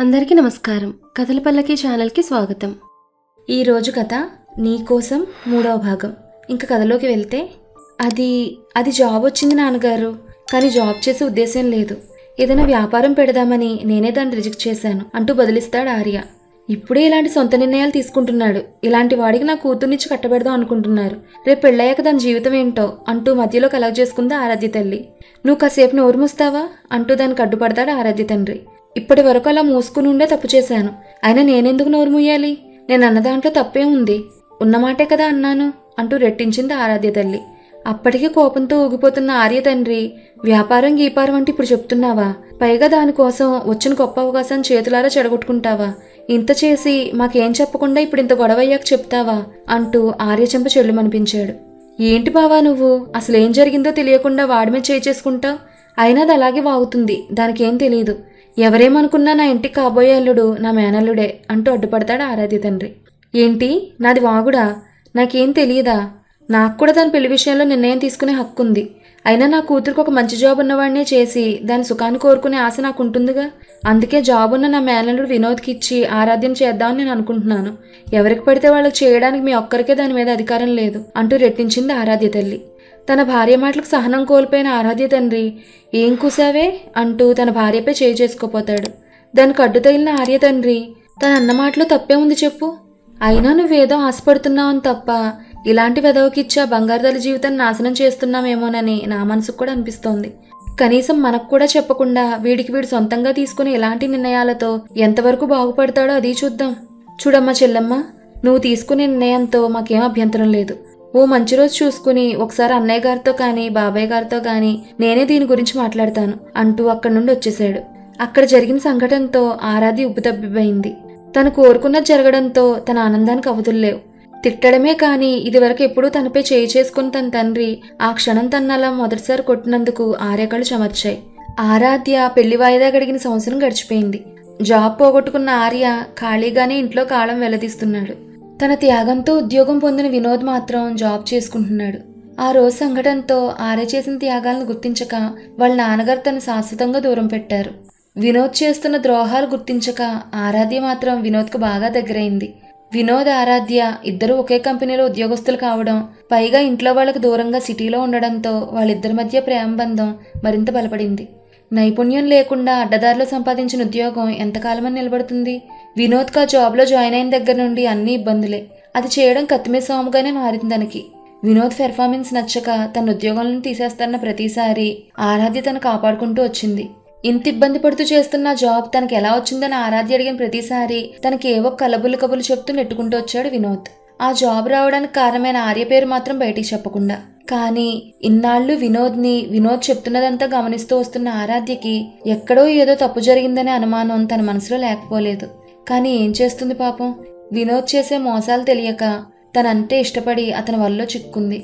అందరికీ నమస్కారం. కథల పల్లకి ఛానల్కి స్వాగతం. ఈరోజు కథ నీకోసం 3వ భాగం. ఇంకా కథలోకి వెళ్తే అది జాబ్ వచ్చింది నాన్నగారు, కానీ జాబ్ చేసే ఉద్దేశం లేదు. ఏదైనా వ్యాపారం పెడదామని నేనే దాన్ని రిజెక్ట్ చేశాను అంటూ బదిలిస్తాడు ఆర్య. ఇప్పుడే ఇలాంటి సొంత నిర్ణయాలు తీసుకుంటున్నాడు. ఇలాంటి వాడికి నా కూతుర్నిచ్చి కట్టబెడదాం అనుకుంటున్నారు. రేపు పెళ్ళయ్యాక దాని జీవితం ఏంటో అంటూ మధ్యలో కలగ చేసుకుంది ఆరాధ్య తల్లి. నువ్వు కాసేపు నోరు మూస్తావా అంటూ దానికి అడ్డుపడతాడు ఆరాధ్య తండ్రి. ఇప్పటి వరకు అలా మూసుకుని ఉండే తప్పు చేశాను, అయినా నేనెందుకు నోరు మూయాలి? నేను అన్న దాంట్లో తప్పే ఉంది, ఉన్నమాటే కదా అన్నాను అంటూ రెట్టించింది ఆరాధ్య తల్లి. అప్పటికీ కోపంతో ఊగిపోతున్న ఆర్య తండ్రి, వ్యాపారం గీపారం అంటే ఇప్పుడు చెప్తున్నావా? పైగా దానికోసం వచ్చిన గొప్ప అవకాశాన్ని చేతులారా చెడగొట్టుకుంటావా? ఇంత చేసి మాకేం చెప్పకుండా ఇప్పుడు ఇంత గొడవయ్యాక చెప్తావా అంటూ ఆర్య చెంప చెల్లుమనిపించాడు. ఏంటి బావా నువ్వు, అసలేం జరిగిందో తెలియకుండా వాడి మీద చేసుకుంటావు? అయినా అది అలాగే వాగుతుంది, దానికేం తెలియదు. ఎవరేమనుకున్నా నా ఇంటికి కాబోయే అల్లుడు నా మేనల్లుడే అంటూ అడ్డుపడతాడు ఆరాధ్య తండ్రి. ఏంటి నాది వాగుడా? నాకేం తెలియదా? నాకు కూడా దాని పెళ్లి విషయంలో నిర్ణయం తీసుకునే హక్కు ఉంది. అయినా నా కూతురికి ఒక మంచి జాబ్ ఉన్నవాడినే చేసి దాని సుఖాన్ని కోరుకునే ఆశ నాకు ఉంటుందిగా. అందుకే జాబ్ ఉన్న నా మేనల్లుడు వినోద్కి ఇచ్చి ఆరాధ్యం చేద్దామని నేను అనుకుంటున్నాను. ఎవరికి పడితే వాళ్ళకి చేయడానికి మీ ఒక్కరికే దాని మీద అధికారం లేదు అంటూ రెట్టించింది ఆరాధ్య తల్లి. తన భార్య మాటలకు సహనం కోల్పోయిన ఆరాధ్య తండ్రి, ఏం కూసావే అంటూ తన భార్యపై చేసుకోపోతాడు. దానికి అడ్డు తగిలిన ఆర్య తండ్రి, తన అన్న మాటలో తప్పే ఉంది చెప్పు. అయినా నువ్వేదో ఆశపడుతున్నావని తప్ప ఇలాంటి వెదవకిచ్చా బంగారుదల జీవితాన్ని నాశనం చేస్తున్నామేమోనని నా మనసుకు కూడా అనిపిస్తోంది. కనీసం మనకు కూడా చెప్పకుండా వీడు సొంతంగా తీసుకుని ఇలాంటి నిర్ణయాలతో ఎంతవరకు బాగుపడతాడో అది చూద్దాం. చూడమ్మా చెల్లమ్మ, నువ్వు తీసుకునే నిర్ణయంతో మాకేం అభ్యంతరం లేదు. ఓ మంచి రోజు చూసుకుని ఒకసారి అన్నయ్య గారితో కానీ బాబాయ్ గారితో కానీ నేనే దీని గురించి మాట్లాడతాను అంటూ అక్కడి నుండి వచ్చేశాడు. అక్కడ జరిగిన సంఘటనతో ఆరాధ్య ఉబ్బుతబ్బిబ్బయింది. తను కోరుకున్నది జరగడంతో తన ఆనందానికి అవధుల్లేవు. తిట్టడమే కానీ ఇదివరకు ఎప్పుడూ తనపై చేసుకుని తన తండ్రి ఆ క్షణం తన్నలా మొదటిసారి కొట్టినందుకు ఆర్యకళ్ళు చెమర్చాయి. ఆరాధ్య పెళ్లి వాయిదా గడిగిన సంవత్సరం గడిచిపోయింది. జాబ్ పోగొట్టుకున్న ఆర్య ఖాళీగానే ఇంట్లో కాలం వెల్లదీస్తున్నాడు. తన త్యాగంతో ఉద్యోగం పొందిన వినోద్ మాత్రం జాబ్ చేసుకుంటున్నాడు. ఆ రోజు సంఘటనతో ఆర్య చేసిన త్యాగాలను గుర్తించక వాళ్ళ నాన్నగారు తను శాశ్వతంగా దూరం పెట్టారు. వినోద్ చేస్తున్న ద్రోహాలు గుర్తించక ఆరాధ్య మాత్రం వినోద్కు బాగా దగ్గరైంది. వినోద్ ఆరాధ్య ఇద్దరు ఒకే కంపెనీలో ఉద్యోగస్తులు కావడం, పైగా ఇంట్లో వాళ్ళకు దూరంగా సిటీలో ఉండడంతో వాళ్ళిద్దరి మధ్య ప్రేమ బంధం మరింత బలపడింది. నైపుణ్యం లేకుండా అడ్డదారిలో సంపాదించిన ఉద్యోగం ఎంతకాలమని నిలబడుతుంది? వినోద్కి ఆ జాబ్లో జాయిన్ అయిన దగ్గర నుండి అన్ని ఇబ్బందులే. అది చేయడం కత్తిమీద సాముగానే మారింది తనకి. వినోద్ పెర్ఫార్మెన్స్ నచ్చక తన ఉద్యోగాలను తీసేస్తున్న ప్రతిసారి ఆరాధ్య తను కాపాడుకుంటూ వచ్చింది. ఇంత ఇబ్బంది పడుతూ చేస్తున్న జాబ్ తనకి ఎలా వచ్చిందని ఆరాధ్య అడిగిన ప్రతిసారి తనకి ఏవో కలబులు కబులు చెప్తూ నెట్టుకుంటూ వచ్చాడు వినోద్. ఆ జాబ్ రావడానికి కారణమైన ఆర్య పేరు మాత్రం బయటికి చెప్పకుండా. కానీ ఇన్నాళ్ళు వినోద్ చెప్తున్నదంతా గమనిస్తూ వస్తున్న ఆరాధ్యకి ఎక్కడో ఏదో తప్పు జరిగిందనే అనుమానం తన మనసులో లేకపోలేదు. కానీ ఏం చేస్తుంది పాపం? వినోద్ చేసే మోసాలు తెలియక తనంటే ఇష్టపడి అతని వల్ల చిక్కుంది.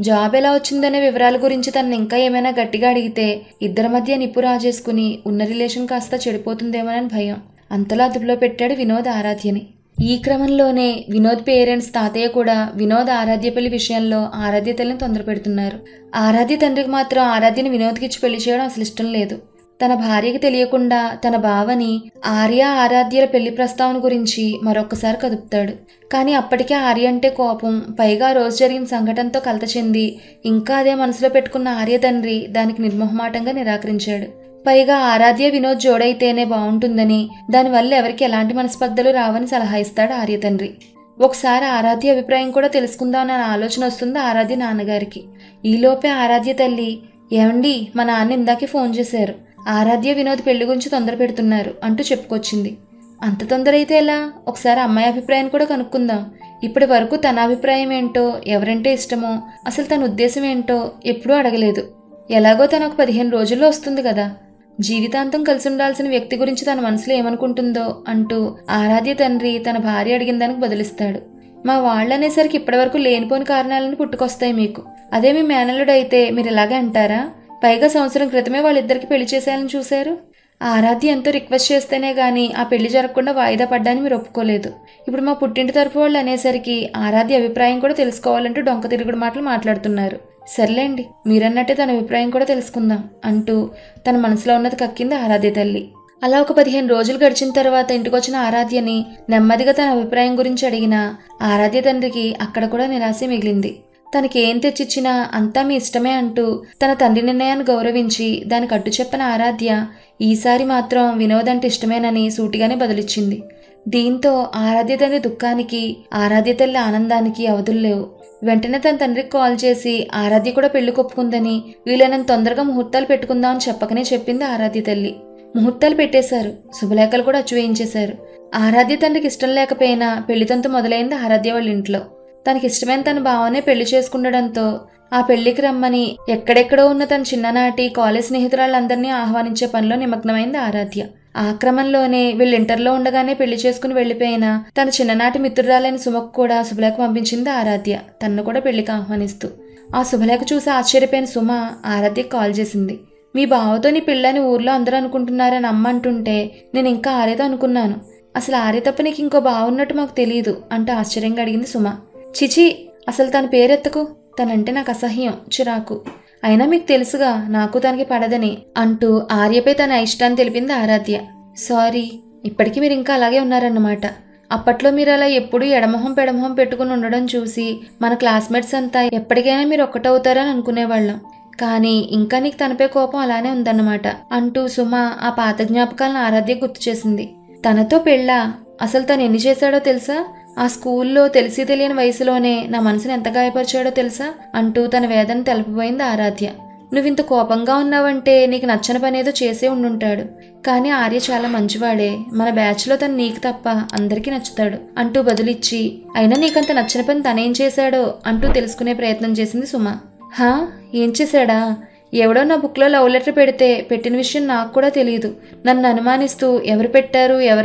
జాబ్ ఎలా వచ్చిందనే వివరాల గురించి తనని ఇంకా ఏమైనా గట్టిగా అడిగితే ఇద్దరి మధ్య నిప్పు రాజేసుకుని ఉన్న రిలేషన్ కాస్త చెడిపోతుందేమోనని భయం. అంతలా అదుపులో పెట్టాడు వినోద్ ఆరాధ్యని. ఈ క్రమంలోనే వినోద్ పేరెంట్స్ తాతయ్య కూడా వినోద్ ఆరాధ్య పెళ్లి విషయంలో ఆరాధ్య తల్లిని తొందర పెడుతున్నారు. ఆరాధ్య తండ్రికి మాత్రం ఆరాధ్యని వినోద్కి ఇచ్చి పెళ్లి చేయడం అసలు ఇష్టం లేదు. తన భార్యకి తెలియకుండా తన బావని ఆర్య ఆరాధ్యల పెళ్లి ప్రస్తావన గురించి మరొక్కసారి కదుపుతాడు. కానీ అప్పటికే ఆర్య అంటే కోపం, పైగా రోజు జరిగిన సంఘటనతో కలత చెంది ఇంకా అదే మనసులో పెట్టుకున్న ఆర్య తండ్రి దానికి నిర్మోహమాటంగా నిరాకరించాడు. పైగా ఆరాధ్య వినోద్ జోడైతేనే బాగుంటుందని, దానివల్ల ఎవరికి ఎలాంటి మనస్పర్ధలు రావని సలహా ఇస్తాడు ఆర్య తండ్రి. ఒకసారి ఆరాధ్య అభిప్రాయం కూడా తెలుసుకుందామన్న ఆలోచన వస్తుంది ఆరాధ్య నాన్నగారికి. ఈలోపే ఆరాధ్య తల్లి, ఏమండి మా నాన్న ఇందాకే ఫోన్ చేశారు, ఆరాధ్య వినోద్ పెళ్లి గురించి తొందర పెడుతున్నారు అంటూ చెప్పుకొచ్చింది. అంత తొందర అయితే ఎలా? ఒకసారి అమ్మాయి అభిప్రాయం కూడా కనుక్కుందాం. ఇప్పటి వరకు తన అభిప్రాయం ఏంటో, ఎవరంటే ఇష్టమో, అసలు తన ఉద్దేశం ఏంటో ఎప్పుడూ అడగలేదు. ఎలాగో తన ఒక 15 రోజుల్లో వస్తుంది కదా, జీవితాంతం కలిసి ఉండాల్సిన వ్యక్తి గురించి తన మనసులో ఏమనుకుంటుందో అంటూ ఆరాధ్య తండ్రి తన భార్య అడిగిన దానికి బదులిస్తాడు. మా వాళ్ళనేసరికి ఇప్పటివరకు లేనిపోని కారణాలను పుట్టుకొస్తాయి మీకు. అదే మీ మేనల్లుడు అయితే మీరు ఇలాగే అంటారా? పైగా సంవత్సరం క్రితమే వాళ్ళిద్దరికి పెళ్లి చేసేయాలని చూశారు. ఆరాధ్య ఎంతో రిక్వెస్ట్ చేస్తేనే గానీ ఆ పెళ్లి జరగకుండా వాయిదా పడ్డాన్ని మీరు ఒప్పుకోలేదు. ఇప్పుడు మా పుట్టింటి తరపు వాళ్ళు అనేసరికి ఆరాధ్య అభిప్రాయం కూడా తెలుసుకోవాలంటూ డొంక తిరుగుడు మాటలు మాట్లాడుతున్నారు. సర్లేండి, మీరన్నట్టే తన అభిప్రాయం కూడా తెలుసుకుందాం అంటూ తన మనసులో ఉన్నది కక్కింది ఆరాధ్య తల్లి. అలా ఒక 15 రోజులు గడిచిన తర్వాత ఇంటికొచ్చిన ఆరాధ్యని నెమ్మదిగా తన అభిప్రాయం గురించి అడిగిన ఆరాధ్య తండ్రికి అక్కడ కూడా నిరాశ మిగిలింది. తనకేం తెచ్చిచ్చినా అంతా మీ ఇష్టమే అంటూ తన తండ్రి నిర్ణయాన్ని గౌరవించి దానికి అడ్డు చెప్పిన ఆరాధ్య ఈసారి మాత్రం వినోద్ అంటే ఇష్టమేనని సూటిగానే బదులిచ్చింది. దీంతో ఆరాధ్య తండ్రి దుఃఖానికి ఆరాధ్య తల్లి ఆనందానికి అవధులు లేవు. వెంటనే తన తండ్రికి కాల్ చేసి ఆరాధ్య కూడా పెళ్లి కొప్పుకుందని వీలైనంత తొందరగా ముహూర్తాలు పెట్టుకుందామని చెప్పకనే చెప్పింది ఆరాధ్య తల్లి. ముహూర్తాలు పెట్టేశారు, శుభలేఖలు కూడా అచ్చు వేయించేశారు. ఆరాధ్య తండ్రికి ఇష్టం లేకపోయినా పెళ్లితంతు మొదలైంది ఆరాధ్య వాళ్ళ ఇంట్లో. తనకిష్టమైన తన భావనే పెళ్లి చేసుకుండడంతో ఆ పెళ్లికి రమ్మని ఎక్కడెక్కడో ఉన్న తన చిన్ననాటి కాలేజ్ స్నేహితురాళ్ళందరినీ ఆహ్వానించే పనిలో నిమగ్నమైంది ఆరాధ్య. ఆ క్రమంలోనే వీళ్ళు ఇంటర్లో ఉండగానే పెళ్లి చేసుకుని వెళ్లిపోయిన తన చిన్ననాటి మిత్రురాలైన సుమకు కూడా శుభలేఖ పంపించింది ఆరాధ్య, తన్ను కూడా పెళ్లికి ఆహ్వానిస్తూ. ఆ శుభలేఖ చూసి ఆశ్చర్యపోయిన సుమ ఆరాధ్యకు కాల్ చేసింది. మీ బావతో నీ పెళ్ళని ఊర్లో అందరూ అనుకుంటున్నారని అమ్మ అంటుంటే నేను ఇంకా ఆర్యతో అనుకున్నాను. అసలు ఆర్య తప్ప నీకు ఇంకో బావున్నట్టు మాకు తెలియదు అంటూ ఆశ్చర్యంగా అడిగింది సుమ. చిచి, అసలు తన పేరెత్తకు, తనంటే నాకు అసహ్యం, చిరాకు. అయినా మీకు తెలుసుగా నాకు తనకి పడదని అంటూ ఆర్యపై తన ఇష్టాన్ని తెలిపింది ఆరాధ్య. సారీ, ఇప్పటికీ మీరు ఇంకా అలాగే ఉన్నారన్నమాట. అప్పట్లో మీరు అలా ఎప్పుడూ ఎడమొహం పెడమొహం పెట్టుకుని ఉండడం చూసి మన క్లాస్మేట్స్ అంతా ఎప్పటికైనా మీరు ఒక్కటవుతారని అనుకునేవాళ్ళం. కానీ ఇంకా నీకు తనపై కోపం అలానే ఉందన్నమాట అంటూ సుమ ఆ పాత జ్ఞాపకాలను ఆరాధ్య గుర్తు చేసింది. తనతో పెళ్ళా? అసలు తను ఎన్ని చేశాడో తెలుసా? ఆ స్కూల్లో తెలిసి తెలియని వయసులోనే నా మనసుని ఎంత గాయపరిచాడో తెలుసా అంటూ తన వేదన తెలపబోయింది ఆరాధ్య. నువ్వింత కోపంగా ఉన్నావంటే నీకు నచ్చని పనేదో చేసే ఉండుంటాడు. కానీ ఆర్య చాలా మంచివాడే, మన బ్యాచ్లో తను నీకు తప్ప అందరికీ నచ్చుతాడు అంటూ బదులిచ్చి, అయినా నీకంత నచ్చని పని తనేం చేశాడో అంటూ తెలుసుకునే ప్రయత్నం చేసింది సుమ. హా, ఏం చేశాడా? ఎవడో నా బుక్లో లవ్ లెటర్ పెడితే పెట్టిన విషయం నాకు కూడా తెలియదు. నన్ను అనుమానిస్తూ ఎవరు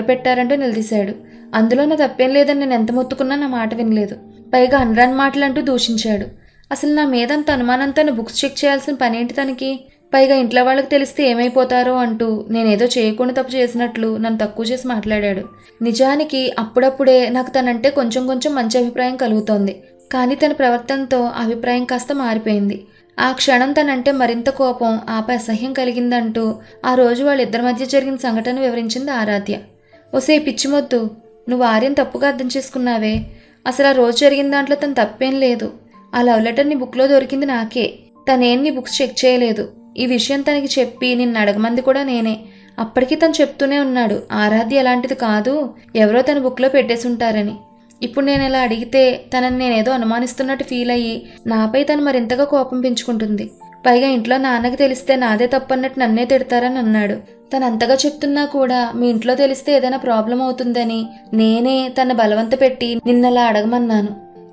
పెట్టారంటూ నిలదీశాడు. అందులో నా తప్పేం లేదని నేను ఎంత మొత్తుకున్నా నా మాట వినలేదు. పైగా అనరాని మాటలంటూ దూషించాడు. అసలు నా మీద అంత అనుమానంతో నా బుక్స్ చెక్ చేయాల్సిన పనేంటి తనకి? పైగా ఇంట్లో వాళ్ళకి తెలిస్తే ఏమైపోతారో అంటూ నేనేదో చేయకుండా తప్పు చేసినట్లు నన్ను తక్కువ చేసి మాట్లాడాడు. నిజానికి అప్పుడప్పుడే నాకు తనంటే కొంచెం కొంచెం మంచి అభిప్రాయం కలుగుతోంది. కానీ తన ప్రవర్తనతో అభిప్రాయం కాస్త మారిపోయింది. ఆ క్షణం తనంటే మరింత కోపం, ఆపై అసహ్యం కలిగిందంటూ ఆ రోజు వాళ్ళిద్దరి మధ్య జరిగిన సంఘటన వివరించింది ఆరాధ్య. ఒసే పిచ్చిమొద్దు, నువ్వు ఆర్యను తప్పుగా అర్థం చేసుకున్నావే. అసలు ఆ రోజు జరిగిన దాంట్లో తను తప్పేం లేదు. ఆ లవ్ లెటర్ నీ బుక్లో దొరికింది నాకే. తనేం నీ బుక్స్ చెక్ చేయలేదు. ఈ విషయం తనకి చెప్పి నిన్ను అడగమంది కూడా నేనే. అప్పటికీ తను చెప్తూనే ఉన్నాడు, ఆరాధ్య అలాంటిది కాదు, ఎవరో తన బుక్లో పెట్టేసి ఉంటారని. ఇప్పుడు నేను ఇలా అడిగితే తనని నేనేదో అనుమానిస్తున్నట్టు ఫీల్ అయ్యి నాపై తను మరింతగా కోపం పెంచుకుంటుంది. పైగా ఇంట్లో నాన్నకి తెలిస్తే నాదే తప్పన్నట్టు నన్నే తిడతారని అన్నాడు. తను అంతగా చెప్తున్నా కూడా మీ ఇంట్లో తెలిస్తే ఏదైనా ప్రాబ్లం అవుతుందని నేనే తన బలవంత పెట్టి నిన్నలా అడగమన్నాను.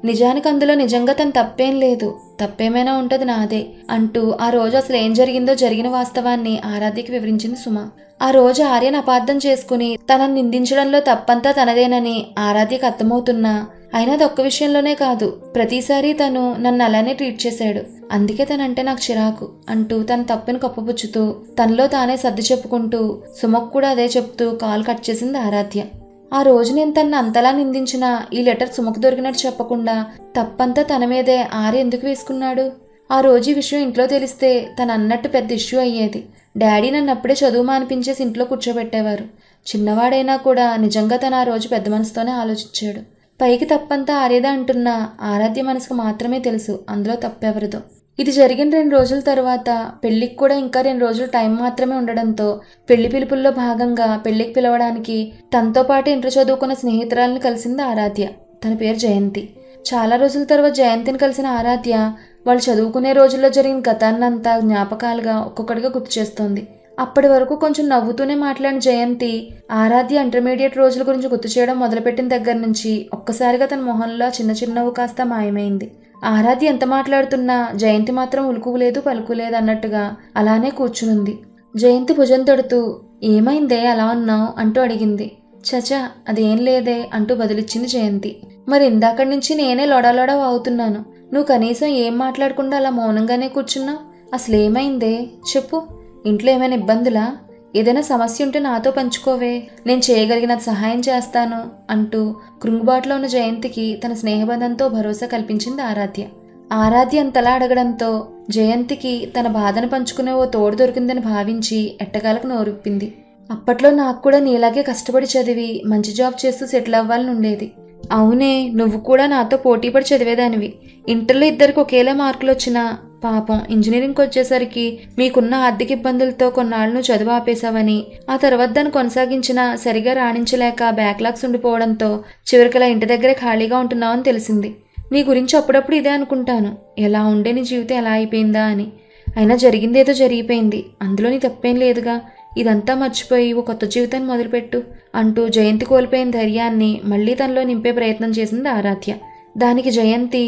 నిజానికి అందులో నిజంగా తను తప్పేం లేదు, తప్పేమైనా ఉంటది నాదే అంటూ ఆ రోజు అసలు ఏం జరిగిందో జరిగిన వాస్తవాన్ని ఆరాధ్యకి వివరించింది సుమ. ఆ రోజు ఆర్యను అపార్థం చేసుకుని తనని నిందించడంలో తప్పంతా తనదేనని ఆరాధ్యకు అర్థమవుతున్నా, అయినా అదొక్క విషయంలోనే కాదు, ప్రతిసారి తను నన్ను అలానే ట్రీట్ చేశాడు. అందుకే తనంటే నాకు చిరాకు అంటూ తన తప్పును కప్పపుచ్చుతూ తనలో తానే సర్ది చెప్పుకుంటూ సుమకు కూడా అదే చెప్తూ కాల్ కట్ చేసింది ఆరాధ్య. ఆ రోజు నేను తనను అంతలా నిందించినా ఈ లెటర్ సుమకు దొరికినట్టు చెప్పకుండా తప్పంతా తన మీదే ఆర్య ఎందుకు వేసుకున్నాడు? ఆ రోజు ఈ విషయం ఇంట్లో తెలిస్తే తను అన్నట్టు పెద్ద ఇష్యూ అయ్యేది. డాడీ నన్ను అప్పుడే చదువు మానిపించేసి ఇంట్లో కూర్చోబెట్టేవారు. చిన్నవాడైనా కూడా నిజంగా తను ఆ రోజు పెద్ద మనసుతోనే ఆలోచించాడు. పైకి తప్పంతా ఆర్యదా అంటున్నా ఆరాధ్య మనసుకు మాత్రమే తెలుసు అందులో తప్పెవరిదో. ఇది జరిగిన 2 రోజుల తర్వాత పెళ్లికి కూడా ఇంకా 2 రోజులు టైం మాత్రమే ఉండడంతో పెళ్లి పిలుపుల్లో భాగంగా పెళ్లికి పిలవడానికి తనతో పాటు ఇంటర్ చదువుకున్న స్నేహితురాలను కలిసింది ఆరాధ్య. తన పేరు జయంతి. చాలా రోజుల తర్వాత జయంతిని కలిసిన ఆరాధ్య వాళ్ళు చదువుకునే రోజుల్లో జరిగిన గతాన్నంతా జ్ఞాపకాలుగా ఒక్కొక్కటిగా గుర్తు చేస్తోంది. అప్పటి వరకు కొంచెం నవ్వుతూనే మాట్లాడిన జయంతి ఆరాధ్య ఇంటర్మీడియట్ రోజుల గురించి గుర్తు చేయడం మొదలుపెట్టిన దగ్గర నుంచి ఒక్కసారిగా తన మొహంలో చిన్న చిన్నవు కాస్త మాయమైంది. ఆరాధ్య ఎంత మాట్లాడుతున్నా జయంతి మాత్రం ఉలుకులేదు పలుకులేదు అన్నట్టుగా అలానే కూర్చునుంది. జయంతి భుజం తడుతూ ఏమైందే అలా ఉన్నావు అంటూ అడిగింది. చచా అదేం లేదే అంటూ బదులిచ్చింది జయంతి. మరి ఇందాకడి నుంచి నేనే లొడలొడ అవుతున్నాను, నువ్వు కనీసం ఏం మాట్లాడకుండా అలా మౌనంగానే కూర్చున్నావు. అసలేమైందే చెప్పు, ఇంట్లో ఏమైనా ఇబ్బందులా? ఏదైనా సమస్య ఉంటే నాతో పంచుకోవే, నేను చేయగలిగినంత సహాయం చేస్తాను అంటూ కృంగుబాటులో ఉన్న జయంతికి తన స్నేహబంధంతో భరోసా కల్పించింది ఆరాధ్య. ఆరాధ్య అంతలా అడగడంతో జయంతికి తన బాధను పంచుకునే ఓ తోడు దొరికిందని భావించి ఎట్టగాలకు నోరుప్పింది. అప్పట్లో నాకు కూడా నీలాగే కష్టపడి చదివి మంచి జాబ్ చేస్తూ సెటిల్ అవ్వాలని ఉండేది. అవునే, నువ్వు కూడా నాతో పోటీపడి చదివేదానివి. ఇంటర్లో ఇద్దరికి ఒకేలా మార్కులు వచ్చినా పాపం ఇంజనీరింగ్కి వచ్చేసరికి మీకున్న ఆర్థిక ఇబ్బందులతో కొన్నాళ్ళు నువ్వు చదువు ఆపేశావని, ఆ తర్వాత దాన్ని కొనసాగించినా సరిగా రాణించలేక బ్యాక్లాగ్స్ ఉండిపోవడంతో చివరికలా ఇంటి దగ్గరే ఖాళీగా ఉంటున్నావని తెలిసింది. నీ గురించి అప్పుడప్పుడు ఇదే అనుకుంటాను, ఎలా ఉండే నీ జీవితం ఎలా అయిపోయిందా అని. అయినా జరిగిందేదో జరిగిపోయింది, అందులో నీ తప్పేం లేదుగా. ఇదంతా మర్చిపోయి ఓ కొత్త జీవితాన్ని మొదలుపెట్టు అంటూ జయంతి కోల్పోయిన ధైర్యాన్ని మళ్లీ తనలో నింపే ప్రయత్నం చేసింది ఆరాధ్య. దానికి జయంతి,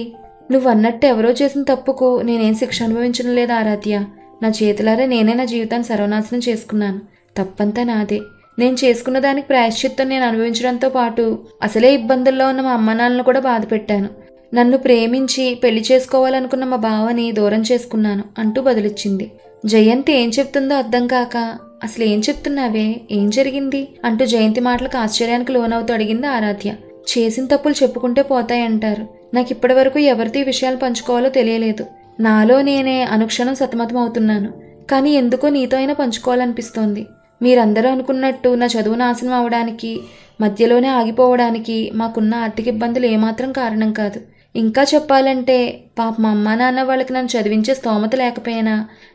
నువ్వన్నట్టు ఎవరో చేసిన తప్పుకు నేనేం శిక్ష అనుభవించడం లేదు ఆరాధ్య. నా చేతులారా నేనే నా జీవితాన్ని సర్వనాశనం చేసుకున్నాను. తప్పంతా నాదే. నేను చేసుకున్న దానికి ప్రాయశ్చిత్తం నేను అనుభవించడంతో పాటు అసలే ఇబ్బందుల్లో ఉన్న మా అమ్మ నాన్నలను కూడా బాధ పెట్టాను. నన్ను ప్రేమించి పెళ్లి చేసుకోవాలనుకున్న మా బావని దూరం చేసుకున్నాను అంటూ బదులిచ్చింది. జయంతి ఏం చెప్తుందో అర్థం కాక, అసలు ఏం చెప్తున్నావే, ఏం జరిగింది అంటూ జయంతి మాటలకు ఆశ్చర్యానికి లోనవుతూ అడిగింది ఆరాధ్య. చేసిన తప్పులు చెప్పుకుంటే పోతాయంటారు. నాకు ఇప్పటి వరకు ఎవరితో ఈ విషయాలు పంచుకోవాలో తెలియలేదు. నాలో నేనే అనుక్షణం సతమతం అవుతున్నాను. కానీ ఎందుకో నీతో అయినా పంచుకోవాలనిపిస్తోంది. మీరందరూ అనుకున్నట్టు నా చదువు నాశనం అవడానికి, మధ్యలోనే ఆగిపోవడానికి మాకున్న ఆర్థిక ఇబ్బందులు ఏమాత్రం కారణం కాదు. ఇంకా చెప్పాలంటే పాప మా అమ్మ నాన్న వాళ్ళకి నన్ను చదివించే స్తోమత లేకపోయినా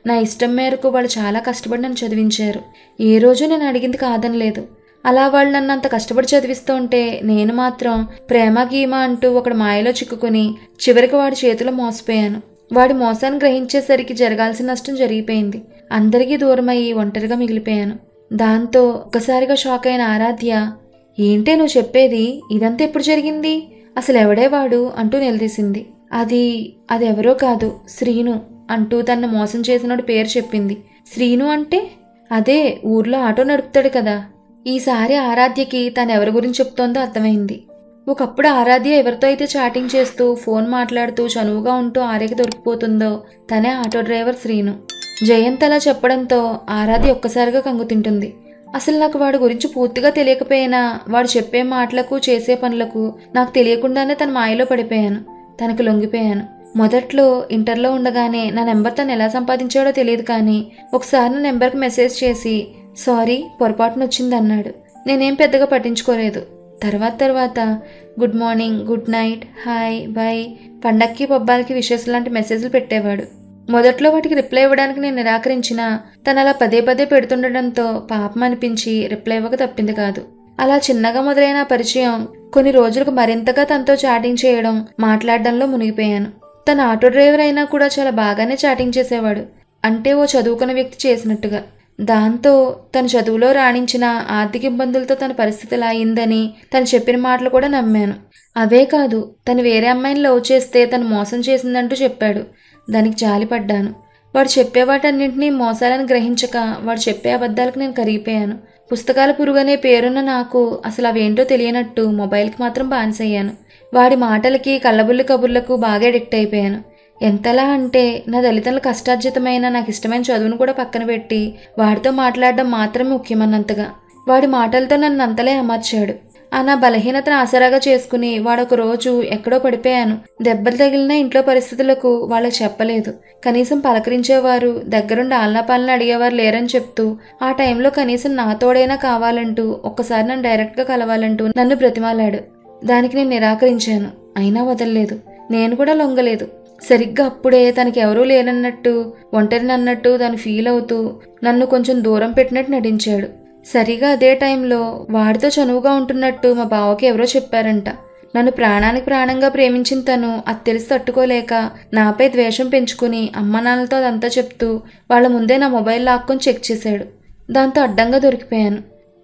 నా ఇష్టం మేరకు వాళ్ళు చాలా కష్టపడి నన్ను చదివించారు. ఏ రోజు నేను అడిగింది కాదనలేదు. అలా వాళ్ళు నన్ను అంత కష్టపడి చదివిస్తూ ఉంటే నేను మాత్రం ప్రేమ గీమ అంటూ ఒకడు మాయలో చిక్కుకుని చివరికి వాడి చేతిలో మోసపోయాను. వాడి మోసాన్ని గ్రహించేసరికి జరగాల్సిన నష్టం జరిగిపోయింది. అందరికీ దూరమయ్యి ఒంటరిగా మిగిలిపోయాను. దాంతో ఒక్కసారిగా షాక్ అయిన ఆరాధ్య, ఏంటే నువ్వు చెప్పేది, ఇదంతా ఎప్పుడు జరిగింది, అసలు ఎవడే వాడు అంటూ నిలదీసింది. అది ఎవరో కాదు, శ్రీను అంటూ తనను మోసం చేసినోడి పేరు చెప్పింది. శ్రీను అంటే అదే ఊర్లో ఆటో నడుపుతాడు కదా. ఈసారి ఆరాధ్యకి తను ఎవరి గురించి చెప్తోందో అర్థమైంది. ఒకప్పుడు ఆరాధ్య ఎవరితో అయితే చాటింగ్ చేస్తూ ఫోన్ మాట్లాడుతూ చనువుగా ఉంటూ ఆర్యకి దొరికిపోతుందో తనే ఆటో డ్రైవర్ శ్రీను. జయంత్ అలా చెప్పడంతో ఆరాధ్య ఒక్కసారిగా కంగు తింటుంది. అసలు నాకు వాడి గురించి పూర్తిగా తెలియకపోయినా వాడు చెప్పే మాటలకు చేసే పనులకు నాకు తెలియకుండానే తన మాయలో పడిపోయాను. తనకు లొంగిపోయాను. మొదట్లో ఇంటర్లో ఉండగానే నా నెంబర్ తను ఎలా సంపాదించాడో తెలియదు, కానీ ఒకసారి నా నెంబర్కి మెసేజ్ చేసి సారీ పొరపాటున వచ్చింది అన్నాడు. నేనేం పెద్దగా పట్టించుకోలేదు. తర్వాత good morning, good night, hi, bye, పండక్కి పబ్బాలకి విషెస్ లాంటి మెసేజ్లు పెట్టేవాడు. మొదట్లో వాటికి రిప్లై ఇవ్వడానికి నేను నిరాకరించినా తను అలా పదే పెడుతుండడంతో పాపం అనిపించి రిప్లై ఇవ్వక తప్పింది కాదు. అలా చిన్నగా మొదలైన పరిచయం కొన్ని రోజులకు మరింతగా తనతో చాటింగ్ చేయడం, మాట్లాడడంలో మునిగిపోయాను. తన ఆటో డ్రైవర్ అయినా కూడా చాలా బాగానే చాటింగ్ చేసేవాడు, అంటే ఓ చదువుకున్న వ్యక్తి చేసినట్టుగా. దాంతో తన చదువులో రాణించిన ఆర్థిక ఇబ్బందులతో తన పరిస్థితి ఇలా అయిందని తను చెప్పిన మాటలు కూడా నమ్మాను. అవే కాదు, తను వేరే అమ్మాయిని లవ్ చేస్తే తను మోసం చేసిందంటూ చెప్పాడు. దానికి జాలిపడ్డాను. వాడు చెప్పే వాటన్నింటినీ మోసాలను గ్రహించక వాడు చెప్పే అబద్ధాలకు నేను కరిగిపోయాను. పుస్తకాల పురుగనే పేరున్న నాకు అసలు అవేంటో తెలియనట్టు మొబైల్కి మాత్రం బానిసయ్యాను. వాడి మాటలకి కళ్ళబుల్లి కబుర్లకు బాగా అడిక్ట్ అయిపోయాను. ఎంతలా అంటే నా తల్లిదండ్రుల కష్టార్జితమైన నాకు ఇష్టమైన చదువును కూడా పక్కన పెట్టి వాడితో మాట్లాడడం మాత్రమే ముఖ్యమన్నంతగా వాడి మాటలతో నన్ను అంతలే అమర్చాడు. ఆ నా బలహీనతను ఆసరాగా చేసుకుని వాడొక రోజు ఎక్కడో పడిపోయాను. దెబ్బలు తగిలిన ఇంట్లో పరిస్థితులకు వాళ్ళకి చెప్పలేదు. కనీసం పలకరించేవారు, దగ్గరుండి ఆలనాపాలన అడిగేవారు లేరని చెప్తూ ఆ టైంలో కనీసం నా తోడైనా కావాలంటూ ఒక్కసారి నన్ను డైరెక్ట్గా కలవాలంటూ నన్ను బ్రతిమాలాడు. దానికి నేను నిరాకరించాను. అయినా వదలలేదు. నేను కూడా లొంగలేదు. సరిగ్గా అప్పుడే తనకి ఎవరూ లేనన్నట్టు, ఒంటరినన్నట్టు తను ఫీల్ అవుతూ నన్ను కొంచెం దూరం పెట్టినట్టు నటించాడు. సరిగా అదే టైంలో వాడితో చనువుగా ఉంటున్నట్టు మా బావకి ఎవరో చెప్పారంట. నన్ను ప్రాణానికి ప్రాణంగా ప్రేమించిన తను అది తెలిసి తట్టుకోలేక నాపై ద్వేషం పెంచుకుని అమ్మ నాన్నలతో అదంతా చెప్తూ వాళ్ళ ముందే నా మొబైల్ లాక్కొని చెక్ చేశాడు. దాంతో అడ్డంగా దొరికిపోయాను.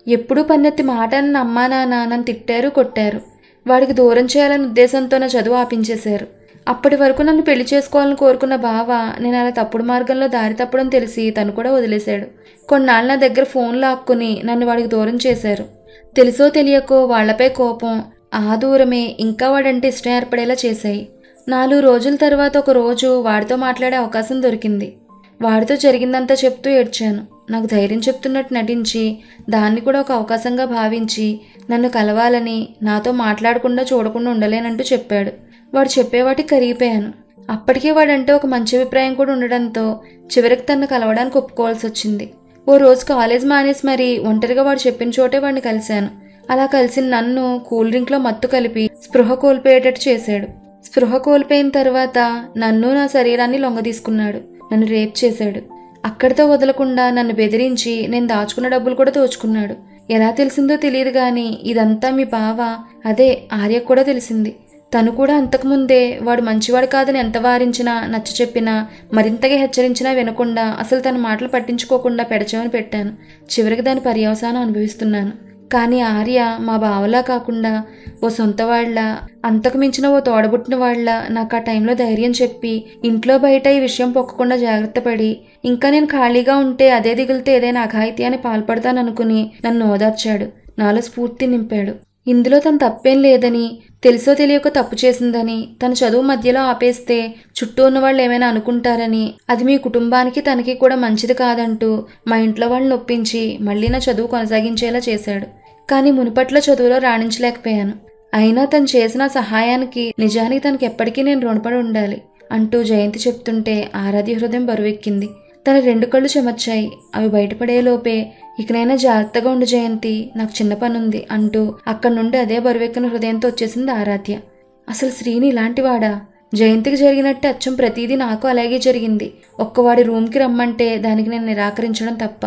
ఎప్పుడూ పన్నెత్తి మాట అన్న అమ్మా నాన్న నన్ను తిట్టారు, కొట్టారు. వాడికి దూరం చేయాలనే ఉద్దేశంతో నా చదువు ఆపించేశారు. అప్పటి వరకు నన్ను పెళ్లి చేసుకోవాలని కోరుకున్న బావ నేను అలా తప్పుడు మార్గంలో దారి తప్పడం తెలిసి తను కూడా వదిలేశాడు. కొన్నాళ్ళు నా దగ్గర ఫోన్ లాక్కుని నన్ను వాడికి దూరం చేశారు. తెలుసో తెలియకో వాళ్లపై కోపం, ఆ దూరమే ఇంకా వాడంటే ఇష్టం ఏర్పడేలా చేశాయి. 4 రోజుల తర్వాత ఒక రోజు వాడితో మాట్లాడే అవకాశం దొరికింది. వాడితో జరిగిందంతా చెప్తూ ఏడ్చాను. నాకు ధైర్యం చెప్తున్నట్టు నటించి దాన్ని కూడా ఒక అవకాశంగా భావించి నన్ను కలవాలని, నాతో మాట్లాడకుండా చూడకుండా ఉండలేనంటూ చెప్పాడు. వాడు చెప్పేవాటికి కరిగిపోయాను. అప్పటికే వాడంటే ఒక మంచి అభిప్రాయం కూడా ఉండడంతో చివరికి తనను కలవడానికి ఒప్పుకోవాల్సి వచ్చింది. ఓ రోజు కాలేజ్ మానేసి మరి ఒంటరిగా వాడు చెప్పిన చోటే వాడిని కలిశాను. అలా కలిసిన నన్ను కూల్ డ్రింక్లో మత్తు కలిపి స్పృహ కోల్పోయేటట్టు చేశాడు. స్పృహ కోల్పోయిన తర్వాత నన్ను నా శరీరాన్ని లొంగదీసుకున్నాడు. నన్ను రేప్ చేశాడు. అక్కడితో వదలకుండా నన్ను బెదిరించి నేను దాచుకున్న డబ్బులు కూడా దోచుకున్నాడు. ఎలా తెలిసిందో తెలియదు గాని ఇదంతా మీ బావ, అదే ఆర్యకు కూడా తెలిసింది. తను కూడా అంతకుముందే వాడు మంచివాడు కాదని ఎంత వారించినా, నచ్చ చెప్పినా, మరింతగా హెచ్చరించినా వినకుండా, అసలు తన మాటలు పట్టించుకోకుండా పెడచెవిన పెట్టాను. చివరికి దాని పర్యవసానం అనుభవిస్తున్నాను. కానీ ఆర్య మా బావలా కాకుండా ఓ సొంత వాళ్ళ, అంతకు మించిన ఓ తోడబుట్టిన వాళ్ళ నాకు ఆ టైంలో ధైర్యం చెప్పి ఇంట్లో బయట ఈ విషయం పొక్కకుండా జాగ్రత్త పడి, ఇంకా నేను ఖాళీగా ఉంటే అదే దిగులుతో ఏదైనా అఘాయిత్యాన్ని పాల్పడతాననుకుని నన్ను ఓదార్చాడు. నాలో స్ఫూర్తి నింపాడు. ఇందులో తను తప్పేం లేదని, తెలుసో తెలియక తప్పు చేసిందని, తన చదువు మధ్యలో ఆపేస్తే చుట్టూ ఉన్న వాళ్ళు ఏమైనా అనుకుంటారని, అది మీ కుటుంబానికి తనకి కూడా మంచిది కాదంటూ మా ఇంట్లో వాళ్ళని ఒప్పించి మళ్ళీ నా చదువు కొనసాగించేలా చేశాడు. కానీ మునుపట్ల చదువులో రాణించలేకపోయాను. అయినా తను చేసిన సహాయానికి నిజానికి తనకి ఎప్పటికీ నేను రుణపడి ఉండాలి అంటూ జయంతి చెప్తుంటే ఆరాధ్య హృదయం బరువెక్కింది. తన 2 కళ్ళు చెమర్చాయి. అవి బయటపడేలోపే ఇకనైనా జాగ్రత్తగా ఉండు జయంతి, నాకు చిన్న పనుంది అంటూ అక్కడి నుండి అదే బరువెక్కిన హృదయంతో వచ్చేసింది ఆరాధ్య. అసలు శ్రీని ఇలాంటివాడా? జయంతికి జరిగినట్టే అచ్చం ప్రతిదీ నాకు అలాగే జరిగింది. ఒక్కవాడి రూమ్కి రమ్మంటే దానికి నేను నిరాకరించడం తప్ప.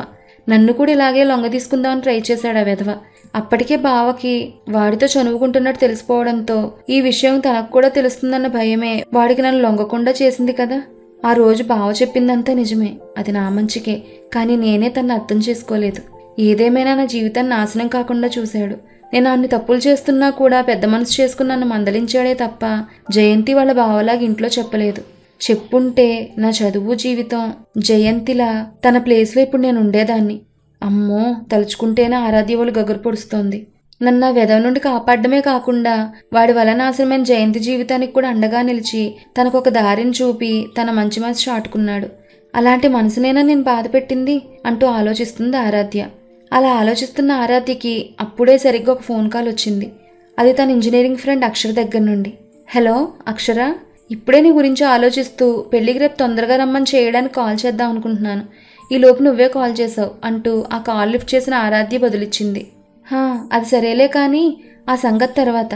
నన్ను కూడా ఇలాగే లొంగ తీసుకుందామని ట్రై చేశాడు ఆ వెధవ. అప్పటికే బావకి వాడితో చనువుకుంటున్నట్టు తెలిసిపోవడంతో ఈ విషయం తనకు కూడా తెలుస్తుందన్న భయమే వాడికి నన్ను లొంగకుండా చేసింది కదా. ఆ రోజు బావ చెప్పిందంతా నిజమే, అది నా మంచికే. కానీ నేనే తన్ని అర్థం చేసుకోలేదు. ఏదేమైనా నా జీవితాన్ని నాశనం కాకుండా చూశాడు. నేను అన్ని తప్పులు చేస్తున్నా కూడా పెద్ద మనసు చేసుకుని నన్ను మందలించాడే తప్ప జయంతి వాళ్ళ బావలాగా ఇంట్లో చెప్పలేదు. చెప్పుంటే నా చదువు జీవితం జయంతిలా తన ప్లేస్లో ఇప్పుడు నేను ఉండేదాన్ని. అమ్మో, తలుచుకుంటేనే ఆరాధ్య వాళ్ళు గగురు పొడుస్తోంది. నన్ను ఆ వెధవ నుండి కాపాడమే కాకుండా వాడి వల్ల నాశనమైన జయంతి జీవితానికి కూడా అండగా నిలిచి తనకు ఒక దారిని చూపి తన మంచి మనసు చాటుకున్నాడు. అలాంటి మనసునేనా నేను బాధ పెట్టింది అంటూ ఆలోచిస్తుంది ఆరాధ్య. అలా ఆలోచిస్తున్న ఆరాధ్యకి అప్పుడే సరిగ్గా ఒక ఫోన్ కాల్ వచ్చింది. అది తన ఇంజనీరింగ్ ఫ్రెండ్ అక్షర దగ్గర నుండి. హలో అక్షర, ఇప్పుడే నీ గురించి ఆలోచిస్తూ పెళ్లికి రేపు తొందరగా రమ్మని చేయడానికి కాల్ చేద్దాం అనుకుంటున్నాను. ఈ లోపు నువ్వే కాల్ చేసావు అంటూ ఆ కాల్ లిఫ్ట్ చేసిన ఆరాధ్య బదులిచ్చింది. అది సరేలే కానీ ఆ సంగతి తర్వాత.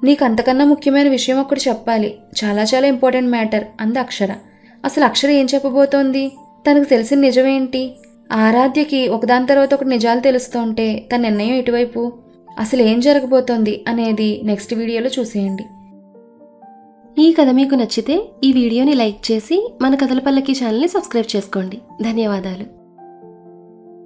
నీకు అంతకన్నా ముఖ్యమైన విషయం ఒకటి చెప్పాలి, చాలా చాలా ఇంపార్టెంట్ మ్యాటర్ అంది అక్షర. అసలు అక్షర ఏం చెప్పబోతోంది? తనకు తెలిసిన నిజమేంటి? ఆరాధ్యకి ఒకదాని తర్వాత ఒకటి నిజాలు తెలుస్తుంటే తన నిర్ణయం ఎటువైపు? అసలు ఏం జరగబోతోంది అనేది నెక్స్ట్ వీడియోలో చూసేయండి. ఈ కథ మీకు నచ్చితే ఈ వీడియోని లైక్ చేసి మన కథల పల్లకి ఛానల్ని సబ్స్క్రైబ్ చేసుకోండి. ధన్యవాదాలు.